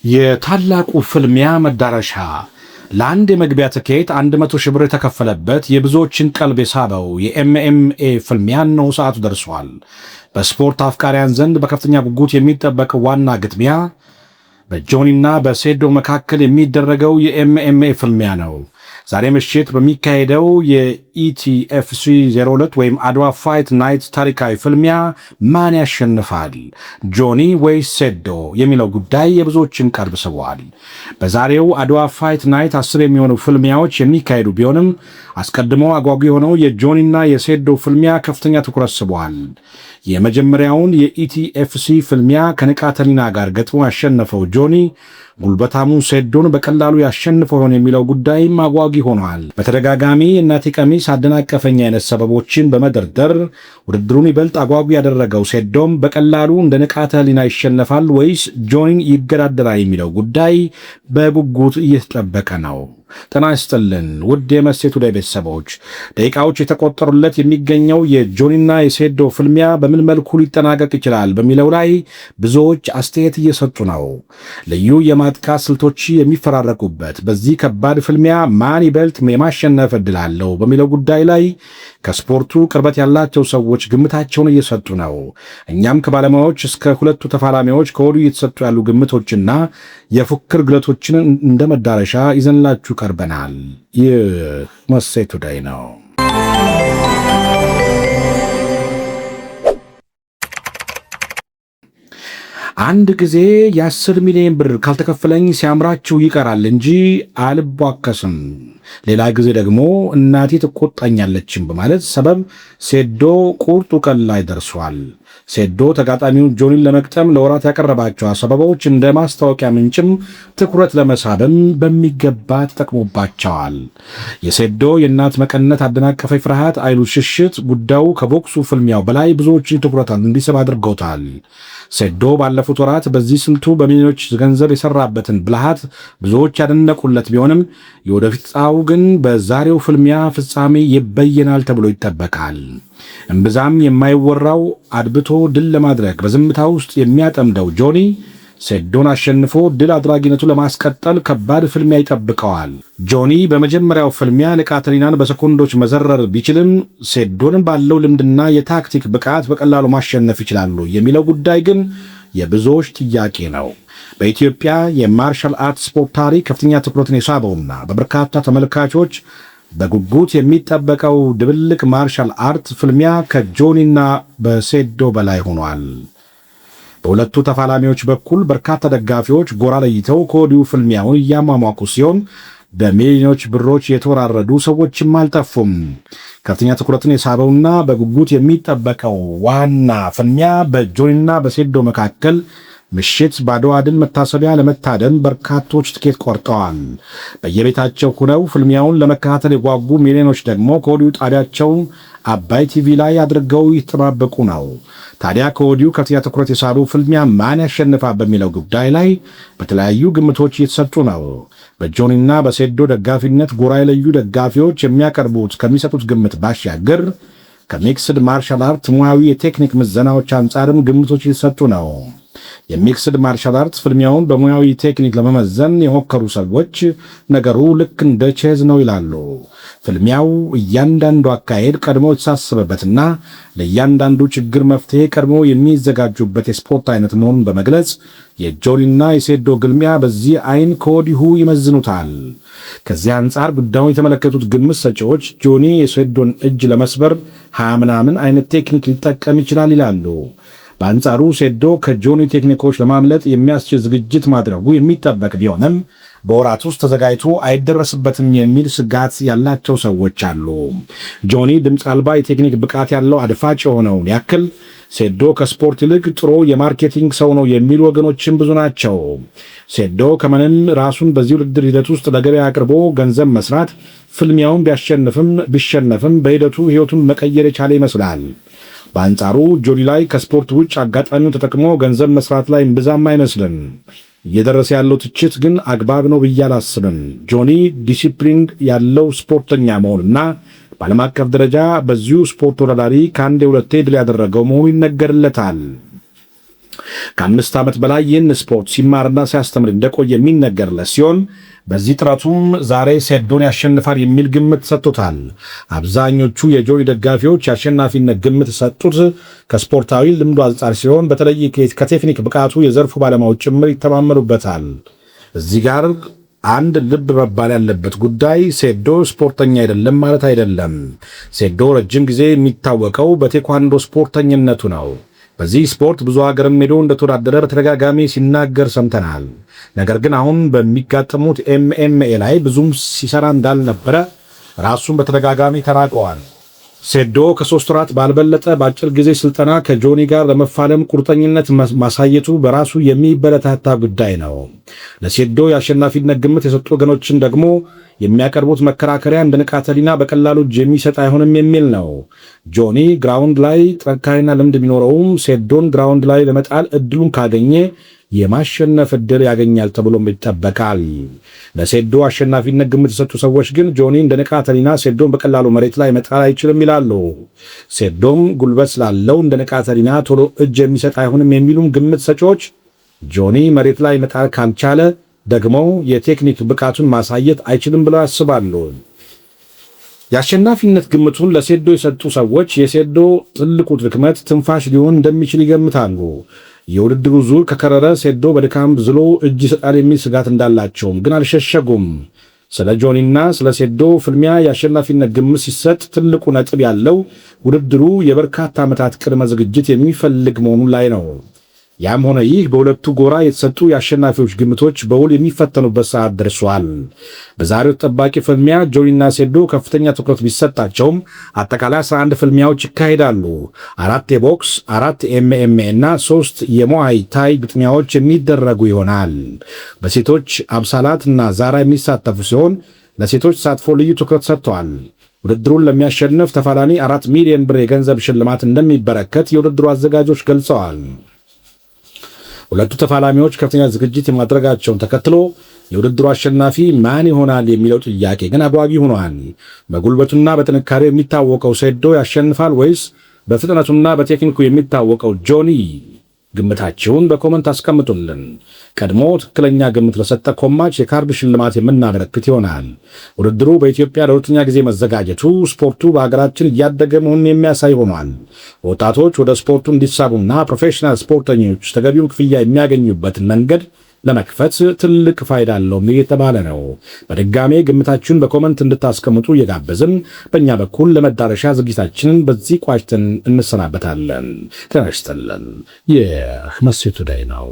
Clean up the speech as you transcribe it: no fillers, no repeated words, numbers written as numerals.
የታላቁ ፍልሚያ መዳረሻ ለአንድ የመግቢያ ትኬት 100 ሺህ ብር የተከፈለበት የብዙዎችን ቀልብ የሳበው የኤምኤምኤ ፍልሚያ ነው ሰዓቱ ደርሷል። በስፖርት አፍቃሪያን ዘንድ በከፍተኛ ጉጉት የሚጠበቅ ዋና ግጥሚያ በጆኒና በሴዶ መካከል የሚደረገው የኤምኤምኤ ፍልሚያ ነው። ዛሬ ምሽት በሚካሄደው የኢቲኤፍሲ 02 ወይም አድዋ ፋይት ናይት ታሪካዊ ፍልሚያ ማን ያሸንፋል? ጆኒ ወይስ ሴዶ የሚለው ጉዳይ የብዙዎችን ቀልብ ስቧል። በዛሬው አድዋ ፋይት ናይት 10 የሚሆኑ ፍልሚያዎች የሚካሄዱ ቢሆንም አስቀድሞ አጓጊ የሆነው የጆኒና የሴዶ ፍልሚያ ከፍተኛ ትኩረት ስቧል። የመጀመሪያውን የኢቲኤፍሲ ፍልሚያ ከንቃተ ህሊና ጋር ገጥሞ ያሸነፈው ጆኒ ጉልበታሙ ሴዶን በቀላሉ ያሸንፈው ይሆን የሚለው ጉዳይም አጓጊ ሆኗል። በተደጋጋሚ እናቴ ቀሚስ አደናቀፈኝ አይነት ሰበቦችን በመደርደር ውድድሩን ይበልጥ አጓጊ ያደረገው ሴዶም በቀላሉ እንደ ንቃተ ህሊና ይሸነፋል ወይስ ጆኒን ይገዳደራል የሚለው ጉዳይ በጉጉት እየተጠበቀ ነው። ጤና ይስጥልን ውድ የመሴ ቱዴይ ቤተሰቦች፣ ደቂቃዎች የተቆጠሩለት የሚገኘው የጆኒና የሴዶ ፍልሚያ በምን መልኩ ሊጠናቀቅ ይችላል በሚለው ላይ ብዙዎች አስተያየት እየሰጡ ነው። ልዩ የማጥቃት ስልቶች የሚፈራረቁበት በዚህ ከባድ ፍልሚያ ማን ይበልጥ የማሸነፍ ዕድል አለው በሚለው ጉዳይ ላይ ከስፖርቱ ቅርበት ያላቸው ሰዎች ግምታቸውን እየሰጡ ነው። እኛም ከባለሙያዎች እስከ ሁለቱ ተፋላሚዎች ከወዲሁ እየተሰጡ ያሉ ግምቶችና የፉክክር ግለቶችን እንደ መዳረሻ ይዘንላችሁ ቀርበናል። ይህ መሴ ቱዴይ ነው። አንድ ጊዜ የ10 ሚሊዮን ብር ካልተከፈለኝ ሲያምራችሁ ይቀራል እንጂ አልቧከስም፣ ሌላ ጊዜ ደግሞ እናቴ ትቆጣኛለችም በማለት ሰበብ ሴዶ ቁርጡ ቀን ላይ ደርሷል። ሴዶ ተጋጣሚውን ጆኒን ለመቅጠም ለወራት ያቀረባቸው ሰበቦች እንደ ማስታወቂያ ምንጭም ትኩረት ለመሳብም በሚገባ ተጠቅሞባቸዋል። የሴዶ የእናት መቀነት አደናቀፈኝ ፍርሃት አይሉ ሽሽት ጉዳዩ ከቦክሱ ፍልሚያው በላይ ብዙዎችን ትኩረት እንዲስብ አድርገውታል። ሴዶ ባለፉት ወራት በዚህ ስልቱ በሚሊዮኖች ገንዘብ የሰራበትን ብልሃት ብዙዎች ያደነቁለት ቢሆንም የወደፊት ጣው ግን በዛሬው ፍልሚያ ፍጻሜ ይበየናል ተብሎ ይጠበቃል። እምብዛም የማይወራው አድብቶ ድል ለማድረግ በዝምታ ውስጥ የሚያጠምደው ጆኒ ሴዶን አሸንፎ ድል አድራጊነቱ ለማስቀጠል ከባድ ፍልሚያ ይጠብቀዋል። ጆኒ በመጀመሪያው ፍልሚያ ንቃተ ህሊናን በሰኮንዶች መዘረር ቢችልም ሴዶን ባለው ልምድና የታክቲክ ብቃት በቀላሉ ማሸነፍ ይችላሉ የሚለው ጉዳይ ግን የብዙዎች ጥያቄ ነው። በኢትዮጵያ የማርሻል አርት ስፖርት ታሪክ ከፍተኛ ትኩረትን የሳበውና በበርካታ ተመልካቾች በጉጉት የሚጠበቀው ድብልቅ ማርሻል አርት ፍልሚያ ከጆኒና በሴዶ በላይ ሆኗል። በሁለቱ ተፋላሚዎች በኩል በርካታ ደጋፊዎች ጎራ ለይተው ከወዲሁ ፍልሚያውን እያሟሟቁ ሲሆን በሚሊዮኖች ብሮች የተወራረዱ ሰዎችም አልጠፉም። ከፍተኛ ትኩረትን የሳበውና በጉጉት የሚጠበቀው ዋና ፍልሚያ በጆኒና በሴዶ መካከል ምሽት በአድዋ ድል መታሰቢያ ለመታደም በርካቶች ትኬት ቆርጠዋል። በየቤታቸው ሆነው ፍልሚያውን ለመከታተል የጓጉ ሚሊዮኖች ደግሞ ከወዲሁ ጣቢያቸው አባይ ቲቪ ላይ አድርገው ይጠባበቁ ነው። ታዲያ ከወዲሁ ከፍተኛ ትኩረት የሳቡ ፍልሚያ ማን ያሸንፋል በሚለው ጉዳይ ላይ በተለያዩ ግምቶች እየተሰጡ ነው። በጆኒና በሴዶ ደጋፊነት ጎራ የለዩ ደጋፊዎች የሚያቀርቡት ከሚሰጡት ግምት ባሻገር ከሚክስድ ማርሻል አርት ሙያዊ የቴክኒክ ምዘናዎች አንጻርም ግምቶች እየተሰጡ ነው። የሚክስድ ማርሻል አርት ፍልሚያውን በሙያዊ ቴክኒክ ለመመዘን የሞከሩ ሰዎች ነገሩ ልክ እንደ ቼዝ ነው ይላሉ። ፍልሚያው እያንዳንዱ አካሄድ ቀድሞ የተሳሰበበትና ለእያንዳንዱ ችግር መፍትሄ ቀድሞ የሚዘጋጁበት የስፖርት አይነት መሆኑን በመግለጽ የጆኒና የሴዶ ግልሚያ በዚህ አይን ከወዲሁ ይመዝኑታል። ከዚህ አንጻር ጉዳዩን የተመለከቱት ግምት ሰጪዎች ጆኒ የሴዶን እጅ ለመስበር 20 ምናምን አይነት ቴክኒክ ሊጠቀም ይችላል ይላሉ። በአንጻሩ ሴዶ ከጆኒ ቴክኒኮች ለማምለጥ የሚያስችል ዝግጅት ማድረጉ የሚጠበቅ ቢሆንም በወራት ውስጥ ተዘጋጅቶ አይደረስበትም የሚል ስጋት ያላቸው ሰዎች አሉ። ጆኒ ድምፅ አልባ የቴክኒክ ብቃት ያለው አድፋጭ የሆነውን ያክል ሴዶ ከስፖርት ይልቅ ጥሩ የማርኬቲንግ ሰው ነው የሚሉ ወገኖችም ብዙ ናቸው። ሴዶ ከምንም ራሱን በዚህ ውድድር ሂደት ውስጥ ለገበያ አቅርቦ ገንዘብ መስራት ፍልሚያውን ቢሸነፍም በሂደቱ ሕይወቱን መቀየር የቻለ ይመስላል። በአንጻሩ ጆኒ ላይ ከስፖርት ውጭ አጋጣሚውን ተጠቅሞ ገንዘብ መስራት ላይ እምብዛም አይመስልም። እየደረሰ ያለው ትችት ግን አግባብ ነው ብዬ አላስብም። ጆኒ ዲሲፕሊን ያለው ስፖርተኛ መሆንና በዓለም አቀፍ ደረጃ በዚሁ ስፖርት ተወዳዳሪ ከአንዴ ሁለቴ ድል ያደረገው መሆኑ ይነገርለታል። ከ5 ዓመት በላይ ይህን ስፖርት ሲማርና ሲያስተምር እንደቆየ የሚነገርለት ሲሆን በዚህ ጥረቱም ዛሬ ሴዶን ያሸንፋል የሚል ግምት ሰጥቶታል። አብዛኞቹ የጆኒ ደጋፊዎች የአሸናፊነት ግምት ሰጡት ከስፖርታዊ ልምዱ አንጻር ሲሆን በተለይ ከቴክኒክ ብቃቱ የዘርፉ ባለሙያዎች ጭምር ይተማመኑበታል። እዚህ ጋር አንድ ልብ መባል ያለበት ጉዳይ ሴዶ ስፖርተኛ አይደለም ማለት አይደለም። ሴዶ ረጅም ጊዜ የሚታወቀው በቴኳንዶ ስፖርተኝነቱ ነው። በዚህ ስፖርት ብዙ ሀገርም ሄዶ እንደተወዳደረ በተደጋጋሚ ሲናገር ሰምተናል። ነገር ግን አሁን በሚጋጠሙት ኤምኤምኤ ላይ ብዙም ሲሰራ እንዳልነበረ ራሱን በተደጋጋሚ ተናግረዋል። ሴዶ ከ3 ወራት ባልበለጠ በአጭር ጊዜ ስልጠና ከጆኒ ጋር ለመፋለም ቁርጠኝነት ማሳየቱ በራሱ የሚበረታታ ጉዳይ ነው። ለሴዶ የአሸናፊነት ግምት የሰጡ ወገኖችን ደግሞ የሚያቀርቡት መከራከሪያ እንደ ንቃተ ህሊና በቀላሉ እጅ የሚሰጥ አይሆንም የሚል ነው። ጆኒ ግራውንድ ላይ ጥንካሬና ልምድ ቢኖረውም ሴዶን ግራውንድ ላይ ለመጣል እድሉን ካገኘ የማሸነፍ እድል ያገኛል ተብሎም ይጠበቃል። ለሴዶ አሸናፊነት ግምት የሰጡ ሰዎች ግን ጆኒ እንደ ንቃተ ህሊና ሴዶን በቀላሉ መሬት ላይ መጣል አይችልም ይላሉ። ሴዶም ጉልበት ስላለው እንደ ንቃተ ህሊና ቶሎ እጅ የሚሰጥ አይሆንም የሚሉም ግምት ሰጪዎች ጆኒ መሬት ላይ መጣል ካልቻለ ደግሞ የቴክኒክ ብቃቱን ማሳየት አይችልም ብለው ያስባሉ። የአሸናፊነት ግምቱን ለሴዶ የሰጡ ሰዎች የሴዶ ትልቁ ድክመት ትንፋሽ ሊሆን እንደሚችል ይገምታሉ። የውድድሩ ዙር ከከረረ ሴዶ በድካም ዝሎ እጅ ይሰጣል የሚል ስጋት እንዳላቸውም ግን አልሸሸጉም። ስለ ጆኒና ስለ ሴዶ ፍልሚያ የአሸናፊነት ግምት ሲሰጥ ትልቁ ነጥብ ያለው ውድድሩ የበርካታ ዓመታት ቅድመ ዝግጅት የሚፈልግ መሆኑ ላይ ነው። ያም ሆነ ይህ በሁለቱ ጎራ የተሰጡ የአሸናፊዎች ግምቶች በውል የሚፈተኑበት ሰዓት ደርሷል። በዛሬው ተጠባቂ ፍልሚያ ጆኒና ሴዶ ከፍተኛ ትኩረት ቢሰጣቸውም አጠቃላይ 11 ፍልሚያዎች ይካሄዳሉ። 4 የቦክስ፣ 4 ኤምኤምኤ እና 3 የሙአይ ታይ ግጥሚያዎች የሚደረጉ ይሆናል። በሴቶች አብሳላት እና ዛራ የሚሳተፉ ሲሆን ለሴቶች ተሳትፎ ልዩ ትኩረት ሰጥተዋል። ውድድሩን ለሚያሸንፍ ተፋላሚ 4 ሚሊዮን ብር የገንዘብ ሽልማት እንደሚበረከት የውድድሩ አዘጋጆች ገልጸዋል። ሁለቱ ተፋላሚዎች ከፍተኛ ዝግጅት የማድረጋቸውን ተከትሎ የውድድሩ አሸናፊ ማን ይሆናል የሚለው ጥያቄ ግን አጓጊ ሆኗል። በጉልበቱና በጥንካሬው የሚታወቀው ሴዶ ያሸንፋል ወይስ በፍጥነቱና በቴክኒኩ የሚታወቀው ጆኒ? ግምታችሁን በኮመንት አስቀምጡልን። ቀድሞ ትክክለኛ ግምት ለሰጠ ኮማች የካርድ ሽልማት የምናበረክት ይሆናል። ውድድሩ በኢትዮጵያ ለሁለተኛ ጊዜ መዘጋጀቱ ስፖርቱ በሀገራችን እያደገ መሆኑን የሚያሳይ ሆኗል። ወጣቶች ወደ ስፖርቱ እንዲሳቡና ፕሮፌሽናል ስፖርተኞች ተገቢውን ክፍያ የሚያገኙበትን መንገድ ለመክፈት ትልቅ ፋይዳ አለው የተባለ ነው። በድጋሜ ግምታችሁን በኮመንት እንድታስቀምጡ እየጋበዝን በእኛ በኩል ለመዳረሻ ዝግጅታችንን በዚህ ቋጭተን እንሰናበታለን። ጤና ይስጥልን። ይህ መሴቱ ቱዴይ ነው።